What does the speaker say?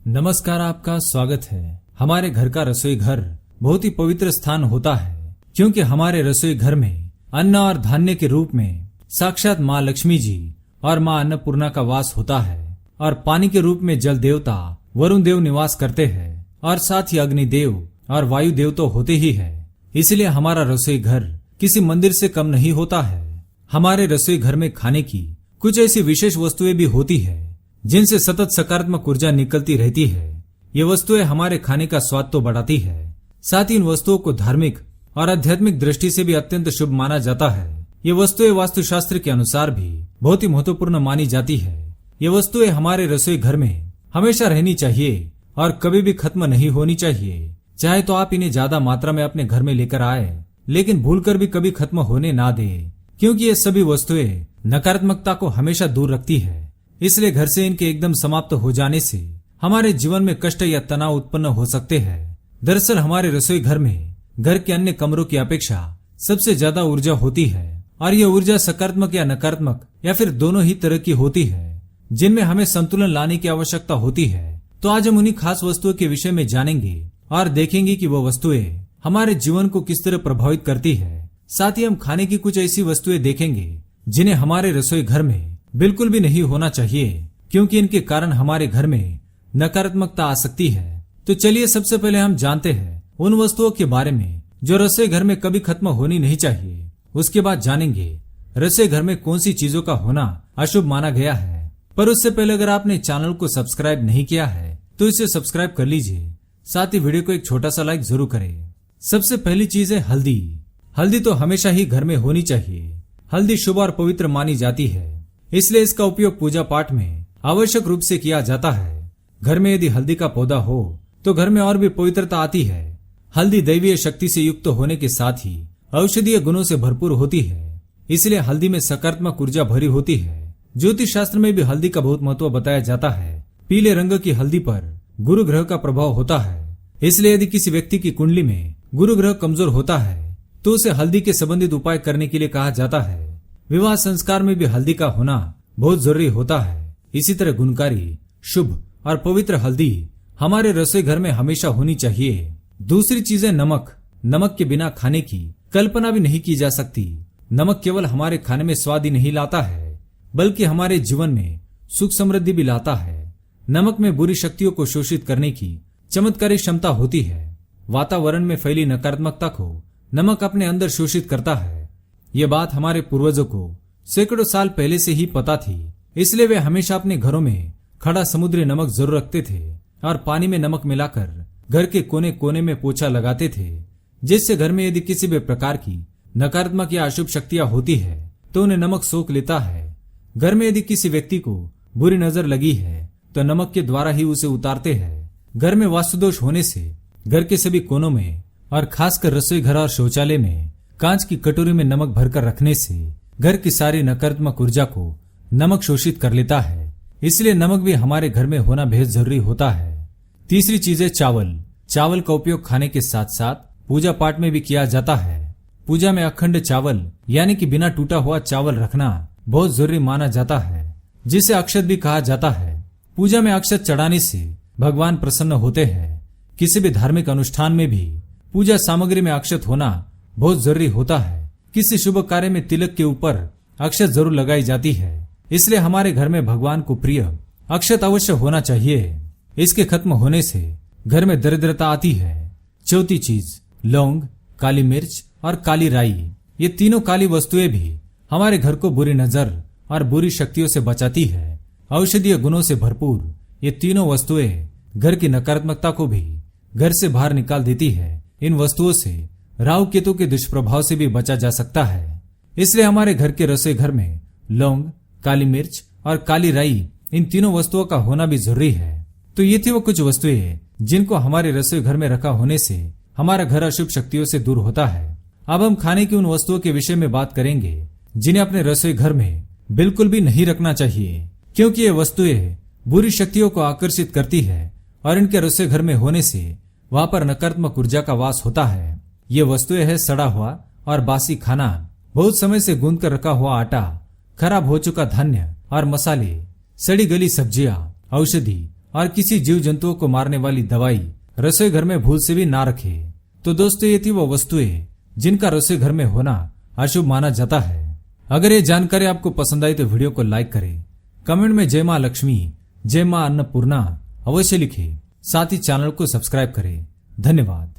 नमस्कार, आपका स्वागत है। हमारे घर का रसोई घर बहुत ही पवित्र स्थान होता है, क्योंकि हमारे रसोई घर में अन्न और धान्य के रूप में साक्षात माँ लक्ष्मी जी और माँ अन्नपूर्णा का वास होता है, और पानी के रूप में जल देवता वरुण देव निवास करते हैं, और साथ ही अग्नि देव और वायु देव तो होते ही है। इसलिए हमारा रसोई घर किसी मंदिर से कम नहीं होता है। हमारे रसोई घर में खाने की कुछ ऐसी विशेष वस्तुएं भी होती है जिनसे सतत सकारात्मक ऊर्जा निकलती रहती है। ये वस्तुएं हमारे खाने का स्वाद तो बढ़ाती है, साथ ही इन वस्तुओं को धार्मिक और आध्यात्मिक दृष्टि से भी अत्यंत शुभ माना जाता है। ये वस्तुएं वास्तुशास्त्र के अनुसार भी बहुत ही महत्वपूर्ण मानी जाती है। ये वस्तुएं हमारे रसोई घर में हमेशा रहनी चाहिए और कभी भी खत्म नहीं होनी चाहिए। चाहे तो आप इन्हें ज्यादा मात्रा में अपने घर में लेकर आए, लेकिन भूलकर भी कभी खत्म होने ना दे, क्योंकि ये सभी वस्तुएं नकारात्मकता को हमेशा दूर रखती है। इसलिए घर से इनके एकदम समाप्त हो जाने से हमारे जीवन में कष्ट या तनाव उत्पन्न हो सकते हैं। दरअसल हमारे रसोई घर में घर के अन्य कमरों की अपेक्षा सबसे ज्यादा ऊर्जा होती है, और यह ऊर्जा सकारात्मक या नकारात्मक या फिर दोनों ही तरह की होती है, जिनमें हमें संतुलन लाने की आवश्यकता होती है। तो आज हम उन्हीं खास वस्तुओं के विषय में जानेंगे और देखेंगे कि वो वस्तुएं हमारे जीवन को किस तरह प्रभावित करती है। साथ ही हम खाने की कुछ ऐसी वस्तुएं देखेंगे जिन्हें हमारे रसोई घर में बिल्कुल भी नहीं होना चाहिए, क्योंकि इनके कारण हमारे घर में नकारात्मकता आ सकती है। तो चलिए सबसे पहले हम जानते हैं उन वस्तुओं के बारे में जो रसोई घर में कभी खत्म होनी नहीं चाहिए। उसके बाद जानेंगे रसोई घर में कौन सी चीजों का होना अशुभ माना गया है। पर उससे पहले अगर आपने चैनल को सब्सक्राइब नहीं किया है तो इसे सब्सक्राइब कर लीजिए, साथ ही वीडियो को एक छोटा सा लाइक जरूर करें। सबसे पहली चीज है हल्दी। हल्दी तो हमेशा ही घर में होनी चाहिए। हल्दी शुभ और पवित्र मानी जाती है, इसलिए इसका उपयोग पूजा पाठ में आवश्यक रूप से किया जाता है। घर में यदि हल्दी का पौधा हो तो घर में और भी पवित्रता आती है। हल्दी दैवीय शक्ति से युक्त होने के साथ ही औषधीय गुणों से भरपूर होती है, इसलिए हल्दी में सकारात्मक ऊर्जा भरी होती है। ज्योतिष शास्त्र में भी हल्दी का बहुत महत्व बताया जाता है। पीले रंग की हल्दी पर गुरु ग्रह का प्रभाव होता है, इसलिए यदि किसी व्यक्ति की कुंडली में गुरु ग्रह कमजोर होता है तो उसे हल्दी के संबंधित उपाय करने के लिए कहा जाता है। विवाह संस्कार में भी हल्दी का होना बहुत जरूरी होता है। इसी तरह गुणकारी, शुभ और पवित्र हल्दी हमारे रसोई घर में हमेशा होनी चाहिए। दूसरी चीज है नमक। नमक के बिना खाने की कल्पना भी नहीं की जा सकती। नमक केवल हमारे खाने में स्वाद ही नहीं लाता है, बल्कि हमारे जीवन में सुख समृद्धि भी लाता है। नमक में बुरी शक्तियों को शोषित करने की चमत्कारी क्षमता होती है। वातावरण में फैली नकारात्मकता को नमक अपने अंदर शोषित करता है। ये बात हमारे पूर्वजों को सैकड़ों साल पहले से ही पता थी, इसलिए वे हमेशा अपने घरों में खड़ा समुद्री नमक जरूर रखते थे और पानी में नमक मिलाकर घर के कोने कोने में पोछा लगाते थे, जिससे घर में यदि किसी भी प्रकार की नकारात्मक या अशुभ शक्तियां होती है तो उन्हें नमक सोख लेता है। घर में यदि किसी व्यक्ति को बुरी नजर लगी है तो नमक के द्वारा ही उसे उतारते हैं। घर में वास्तुदोष होने से घर के सभी कोनों में और खासकर रसोई घर और शौचालय में कांच की कटोरी में नमक भरकर रखने से घर की सारी नकारात्मक ऊर्जा को नमक शोषित कर लेता है। इसलिए नमक भी हमारे घर में होना बेहद जरूरी होता है। तीसरी चीज है चावल। चावल का उपयोग खाने के साथ साथ पूजा पाठ में भी किया जाता है। पूजा में अखंड चावल यानी कि बिना टूटा हुआ चावल रखना बहुत जरूरी माना जाता है, जिसे अक्षत भी कहा जाता है। पूजा में अक्षत चढ़ाने से भगवान प्रसन्न होते हैं। किसी भी धार्मिक अनुष्ठान में भी पूजा सामग्री में अक्षत होना बहुत जरूरी होता है। किसी शुभ कार्य में तिलक के ऊपर अक्षत जरूर लगाई जाती है, इसलिए हमारे घर में भगवान को प्रिय अक्षत अवश्य होना चाहिए। इसके खत्म होने से घर में दरिद्रता आती है। चौथी चीज लौंग, काली मिर्च और काली राई। ये तीनों काली वस्तुएं भी हमारे घर को बुरी नजर और बुरी शक्तियों से बचाती है। औषधीय गुणों से भरपूर ये तीनों वस्तुएं घर की नकारात्मकता को भी घर से बाहर निकाल देती है। इन वस्तुओं से राहु केतु के दुष्प्रभाव से भी बचा जा सकता है। इसलिए हमारे घर के रसोई घर में लौंग, काली मिर्च और काली राई इन तीनों वस्तुओं का होना भी जरूरी है। तो ये थी वो कुछ वस्तुएं जिनको हमारे रसोई घर में रखा होने से हमारा घर अशुभ शक्तियों से दूर होता है। अब हम खाने की उन वस्तुओं के विषय में बात करेंगे जिन्हें अपने रसोई घर में बिल्कुल भी नहीं रखना चाहिए, क्योंकि ये वस्तुएं बुरी शक्तियों को आकर्षित करती है और इनके रसोई घर में होने से वहां पर नकारात्मक ऊर्जा का वास होता है। ये वस्तुएं है सड़ा हुआ और बासी खाना, बहुत समय से गूंद कर रखा हुआ आटा, खराब हो चुका धान्य और मसाले, सड़ी गली सब्जियां, औषधि और किसी जीव जंतुओं को मारने वाली दवाई रसोई घर में भूल से भी ना रखे। तो दोस्तों, ये थी वो वस्तुएं जिनका रसोई घर में होना अशुभ माना जाता है। अगर ये जानकारी आपको पसंद आई तो वीडियो को लाइक करें, कमेंट में जय मां लक्ष्मी, जय मां अन्नपूर्णा अवश्य लिखें। साथ ही चैनल को सब्सक्राइब करें। धन्यवाद।